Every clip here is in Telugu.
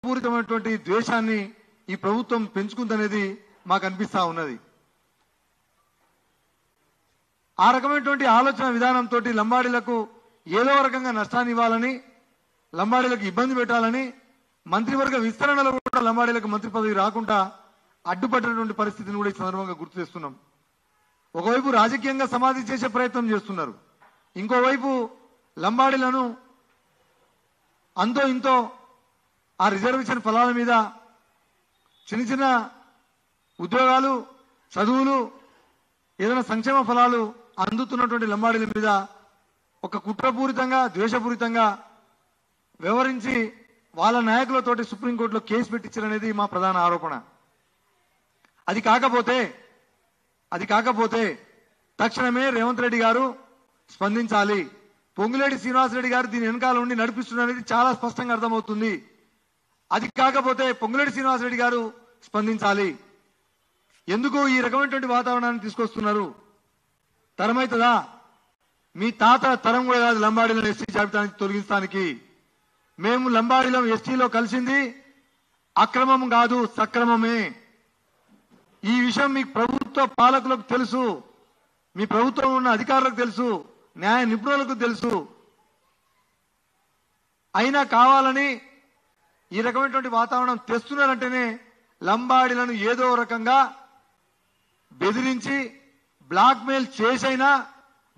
పూరితమైనటువంటి ద్వేషాన్ని ఈ ప్రభుత్వం పెంచుకుందనేది మాకు అనిపిస్తా ఉన్నది. ఆ రకమైనటువంటి ఆలోచన విధానంతో లంబాడీలకు ఏదో రకంగా నష్టాన్ని ఇవ్వాలని, లంబాడీలకు ఇబ్బంది పెట్టాలని, మంత్రివర్గ విస్తరణలో కూడా లంబాడీలకు మంత్రి పదవి రాకుండా అడ్డుపట్టినటువంటి పరిస్థితిని కూడా ఈ సందర్భంగా గుర్తు చేస్తున్నాం. ఒకవైపు రాజకీయంగా సమాధి చేసే ప్రయత్నం చేస్తున్నారు, ఇంకోవైపు లంబాడీలను అంతో ఇంతో ఆ రిజర్వేషన్ ఫలాల మీద చిన్న చిన్న ఉద్యోగాలు, చదువులు, ఏదైనా సంక్షేమ ఫలాలు అందుతున్నటువంటి లంబాడీల మీద ఒక కుట్రపూరితంగా, ద్వేషపూరితంగా వ్యవహరించి వాళ్ళ నాయకులతోటి సుప్రీంకోర్టులో కేసు పెట్టించారనేది మా ప్రధాన ఆరోపణ. అది కాకపోతే తక్షణమే రేవంత్ రెడ్డి గారు స్పందించాలి. పొంగులేటి శ్రీనివాసరెడ్డి గారు దీని వెనకాల ఉండి నడిపిస్తున్నారనేది చాలా స్పష్టంగా అర్థమవుతుంది. అది కాకపోతే పొంగులేటి శ్రీనివాసరెడ్డి గారు స్పందించాలి. ఎందుకు ఈ రకమైనటువంటి వాతావరణాన్ని తీసుకొస్తున్నారు? తరమవుతుందా? మీ తాత తరం కూడా కాదు లంబాడీలను ఎస్టీ జాబితానికి తొలగించడానికి. మేము లంబాడీలో ఎస్టీలో కలిసింది అక్రమం కాదు, సక్రమమే. ఈ విషయం మీ ప్రభుత్వ పాలకులకు తెలుసు, మీ ప్రభుత్వం ఉన్న అధికారులకు తెలుసు, న్యాయ నిపుణులకు తెలుసు. అయినా కావాలని ఈ రకమైనటువంటి వాతావరణం తెస్తున్నారంటేనే లంబాడీలను ఏదో రకంగా బెదిరించి బ్లాక్మెయిల్ చేసైనా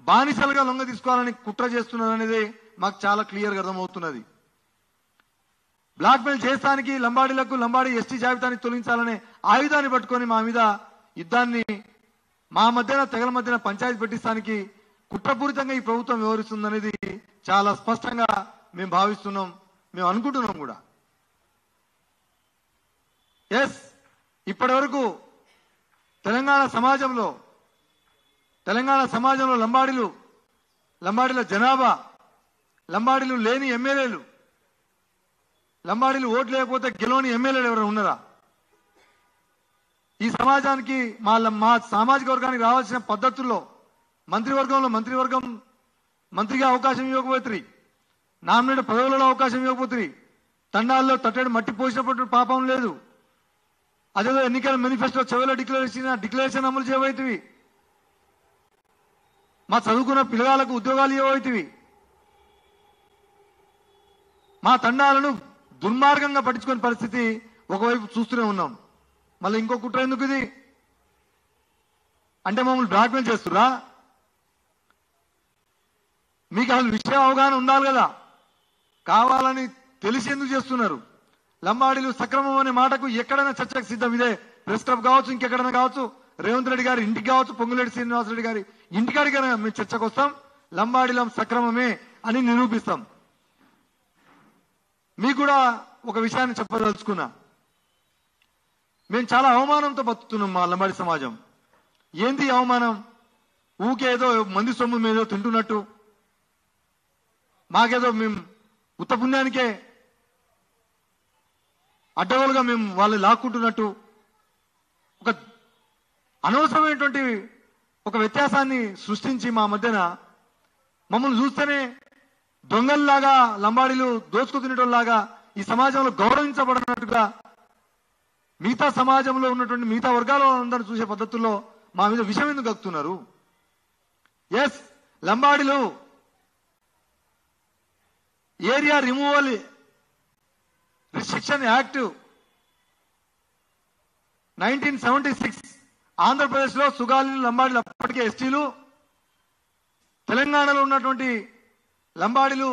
బానిసలుగా లొంగ తీసుకోవాలని కుట్ర చేస్తున్నారనేది మాకు చాలా క్లియర్గా అర్థమవుతున్నది. బ్లాక్మెయిల్ చేస్తానికి లంబాడీలకు, లంబాడీ ఎస్టీ జాబితాని తొలగించాలనే ఆయుధాన్ని పట్టుకొని మా మీద యుద్ధాన్ని, మా మధ్యన తెగల మధ్యన పంచాయతీ పెట్టిస్తానికి కుట్రపూరితంగా ఈ ప్రభుత్వం వ్యవహరిస్తుందనేది చాలా స్పష్టంగా మేము భావిస్తున్నాం, మేము అనుకుంటున్నాం కూడా. ఇప్పటి వరకు తెలంగాణ సమాజంలో లంబాడీల జనాభా, లంబాడీలు లేని ఎమ్మెల్యేలు, లంబాడీలు ఓట్లు లేకపోతే గెలవని ఎమ్మెల్యేలు ఎవరైనా ఉన్నారా? ఈ సమాజానికి మా సామాజిక వర్గానికి రావాల్సిన పద్ధతుల్లో మంత్రిగా అవకాశం ఇవ్వకపోతుంది, నామినేట్ పదవులలో అవకాశం ఇవ్వకపోతుంది, తండాల్లో తట్టడి మట్టి పోసినప్పుడు పాపం లేదు. అదేదో ఎన్నికల మేనిఫెస్టో చివరిలో డిక్లరేషన్ అమలు చేయబోయేటివి, మా చదువుకున్న పిల్లగాళ్లకు ఉద్యోగాలు ఇవ్వబోయేటివి, మా తండాలను దుర్మార్గంగా పట్టించుకునే పరిస్థితి ఒకవైపు చూస్తూనే ఉన్నాం. మళ్ళీ ఇంకో కుట్ర ఎందుకు ఇది అంటే మమ్మల్ని బ్లాక్మెయిల్ చేస్తురా? మీకు అసలు విషయ అవగాహన ఉండాలి కదా, కావాలని తెలిసి ఎందుకు చేస్తున్నారు? లంబాడీలు సక్రమం అనే మాటకు ఎక్కడైనా చర్చకు సిద్ధం. ఇదే ప్రెస్ క్లబ్ కావచ్చు, ఇంకెక్కడైనా కావచ్చు, రేవంత్ రెడ్డి గారి ఇంటికి కావచ్చు, పొంగులేటి శ్రీనివాసరెడ్డి గారి ఇంటికాడికైనా మేము చర్చకు వస్తాం, లంబాడీలం సక్రమమే అని నిరూపిస్తాం. మీకు కూడా ఒక విషయాన్ని చెప్పదలుచుకున్నా, మేము చాలా అవమానంతో బతుకుతున్నాం మా లంబాడీ సమాజం. ఏంది అవమానం? ఊకేదో మంది సొమ్ము మీదో తింటున్నట్టు, మాకేదో మేము ఉత్త పుణ్యానికే అడ్డగోలుగా మేము వాళ్ళు లాక్కుంటున్నట్టు ఒక అనవసరమైనటువంటి ఒక వ్యత్యాసాన్ని సృష్టించి మా మధ్యన మమ్మల్ని చూస్తేనే దొంగల్లాగా, లంబాడీలు దోచుకు తినేటోళ్ళలాగా ఈ సమాజంలో గౌరవించబడినట్టుగా మిగతా సమాజంలో ఉన్నటువంటి మిగతా వర్గాల అందరూ చూసే పద్ధతుల్లో మా మీద విషయం ఎందుకు కక్కుతున్నారు? లంబాడీలు area removal restriction act 1976 Andhra Pradesh లో సుగాలీలు, లంబాడీలు అప్పటికే ఎస్టీలు, తెలంగాణలో ఉన్నటువంటి లంబాడీలు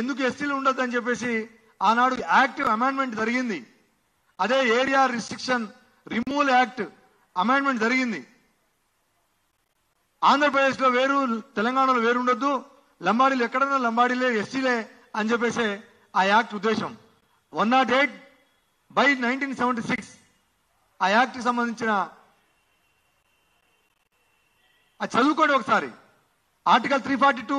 ఎందుకు ఎస్టీలు ఉండొద్దని చెప్పేసి ఆనాడు యాక్ట్ అమెండ్మెంట్ జరిగింది. అదే area restriction removal act amendment జరిగింది. ఆంధ్రప్రదేశ్ లో వేరు, తెలంగాణలో వేరు ఉండొద్దు, లంబాడీలు ఎక్కడైనా లంబాడీలే, ఎస్టీలే అని చెప్పేసి ఆ యాక్ట్ ఉద్దేశం. 108/1976 ఆ యాక్ట్ కి సంబంధించిన చదువుకోండి ఒకసారి. ఆర్టికల్ 342